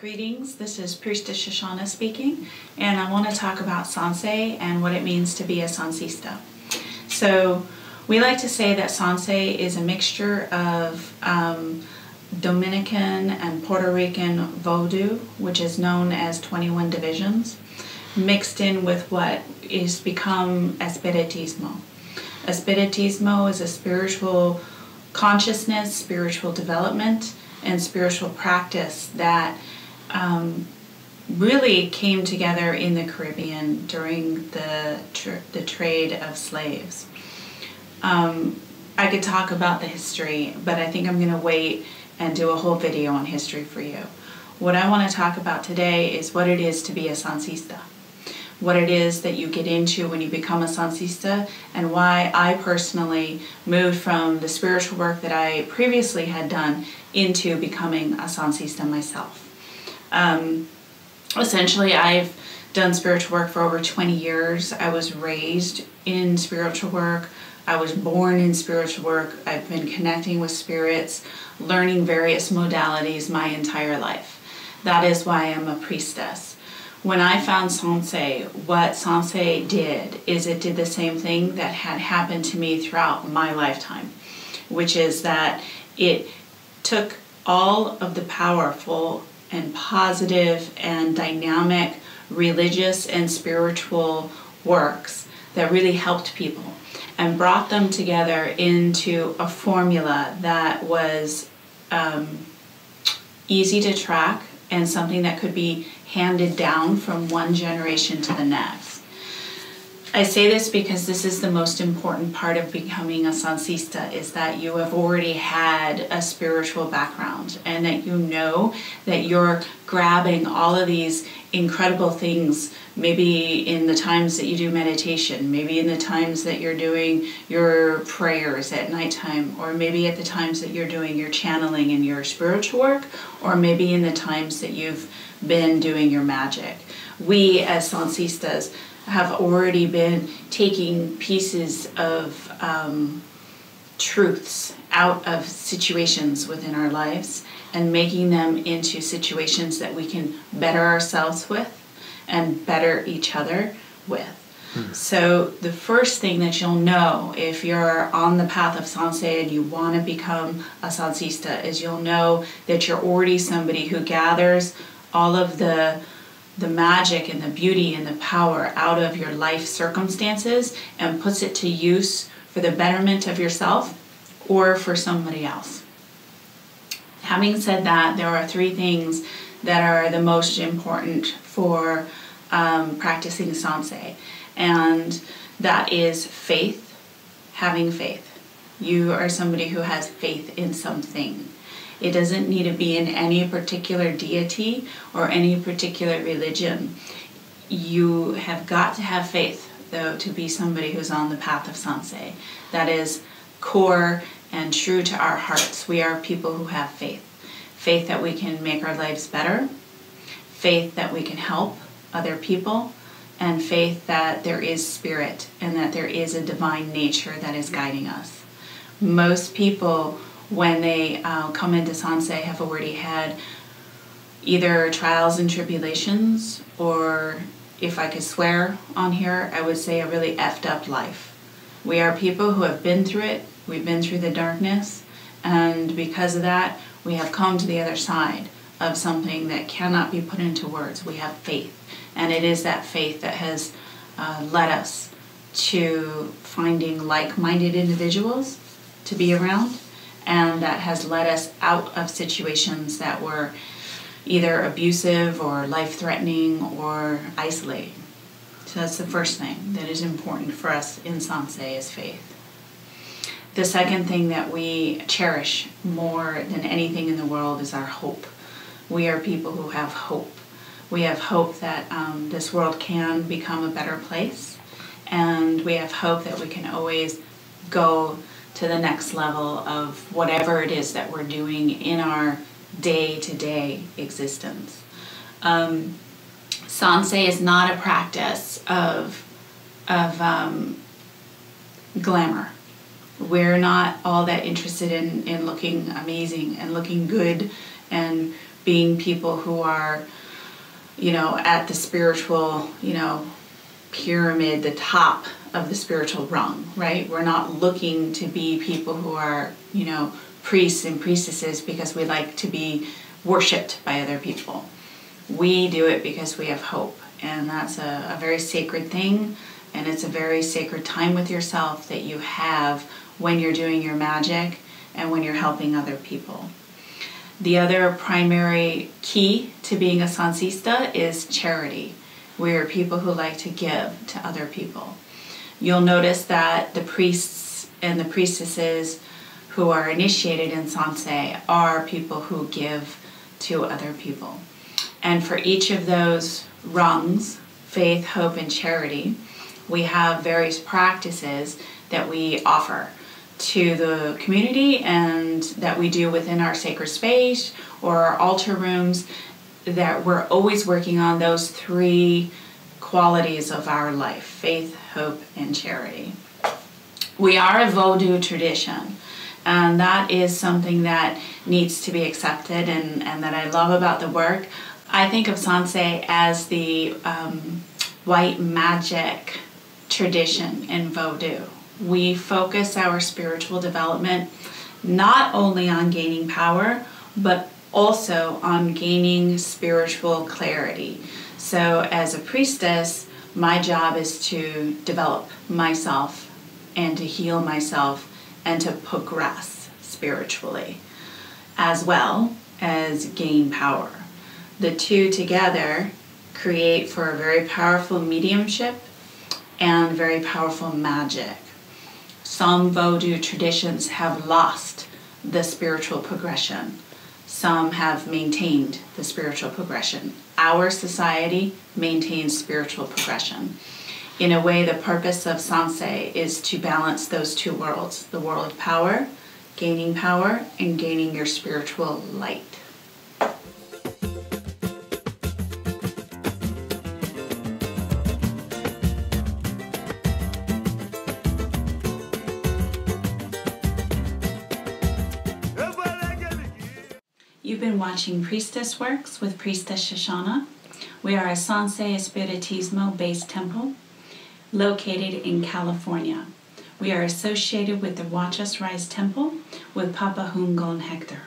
Greetings, this is Priestess speaking, and I want to talk about Sanse and what it means to be a Sansista. So we like to say that Sanse is a mixture of Dominican and Puerto Rican Vodou, which is known as 21 divisions, mixed in with what is become Espiritismo. Espiritismo is a spiritual consciousness, spiritual development, and spiritual practice that really came together in the Caribbean during the trade of slaves. I could talk about the history, but I think I'm going to wait and do a whole video on history for you. What I want to talk about today is what it is to be a Sansista, what it is that you get into when you become a Sansista, and why I personally moved from the spiritual work that I previously had done into becoming a Sansista myself. Essentially, I've done spiritual work for over 20 years. I was raised in spiritual work. I was born in spiritual work. I've been connecting with spirits, learning various modalities my entire life. That is why I'm a priestess. When I found Sanse, what Sanse did is it did the same thing that had happened to me throughout my lifetime, which is that it took all of the powerful and positive and dynamic religious and spiritual works that really helped people and brought them together into a formula that was easy to track and something that could be handed down from one generation to the next. I say this because this is the most important part of becoming a Sansista, is that you have already had a spiritual background and that you know that you're grabbing all of these incredible things, maybe in the times that you do meditation, maybe in the times that you're doing your prayers at nighttime, or maybe at the times that you're doing your channeling and your spiritual work, or maybe in the times that you've been doing your magic. We as Sansistas have already been taking pieces of truths out of situations within our lives and making them into situations that we can better ourselves with and better each other with. So the first thing that you'll know if you're on the path of Sanse and you want to become a Sansista is you'll know that you're already somebody who gathers all of the magic and the beauty and the power out of your life circumstances and puts it to use for the betterment of yourself or for somebody else. Having said that, there are three things that are the most important for practicing Sanse, and that is faith, having faith. You are somebody who has faith in something. It doesn't need to be in any particular deity or any particular religion. You have got to have faith, though, to be somebody who's on the path of Sanse. That is core and true to our hearts. We are people who have faith. Faith that we can make our lives better, faith that we can help other people, and faith that there is spirit and that there is a divine nature that is guiding us. Most people, when they come into Sanse, have already had either trials and tribulations, or if I could swear on here, I would say a really effed up life. We are people who have been through it. We've been through the darkness, and because of that, we have come to the other side of something that cannot be put into words. We have faith, and it is that faith that has led us to finding like-minded individuals to be around, and that has led us out of situations that were either abusive or life-threatening or isolating. So that's the first thing that is important for us in Sanse, is faith. The second thing that we cherish more than anything in the world is our hope. We are people who have hope. We have hope that this world can become a better place, and we have hope that we can always go to the next level of whatever it is that we're doing in our day-to-day existence. Sanse is not a practice of glamour. We're not all that interested in looking amazing and looking good and being people who are, at the spiritual, pyramid, the top of the spiritual rung, right? We're not looking to be people who are, priests and priestesses because we like to be worshipped by other people. We do it because we have hope, and that's a very sacred thing, and it's a very sacred time with yourself that you have when you're doing your magic and when you're helping other people. The other primary key to being a Sansista is charity. We're people who like to give to other people. You'll notice that the priests and the priestesses who are initiated in Sanse are people who give to other people. And for each of those rungs, faith, hope, and charity, we have various practices that we offer to the community and that we do within our sacred space or our altar rooms, that we're always working on those three qualities of our life: faith, hope, and charity. We are a Vodou tradition, and that is something that needs to be accepted and that I love about the work. I think of Sanse as the white magic tradition in Vodou. We focus our spiritual development not only on gaining power, but also on gaining spiritual clarity. So as a priestess, my job is to develop myself and to heal myself and to progress spiritually, as well as gain power. The two together create for a very powerful mediumship and very powerful magic. Some Vodou traditions have lost the spiritual progression. Some have maintained the spiritual progression. Our society maintains spiritual progression. In a way, the purpose of Sanse is to balance those two worlds: the world of power, and gaining your spiritual light. You've been watching Priestess Works with Priestess Shoshana. We are a Sanse Espiritismo based temple located in California. We are associated with the Watch Us Rise Temple with Papa Hungon Hector.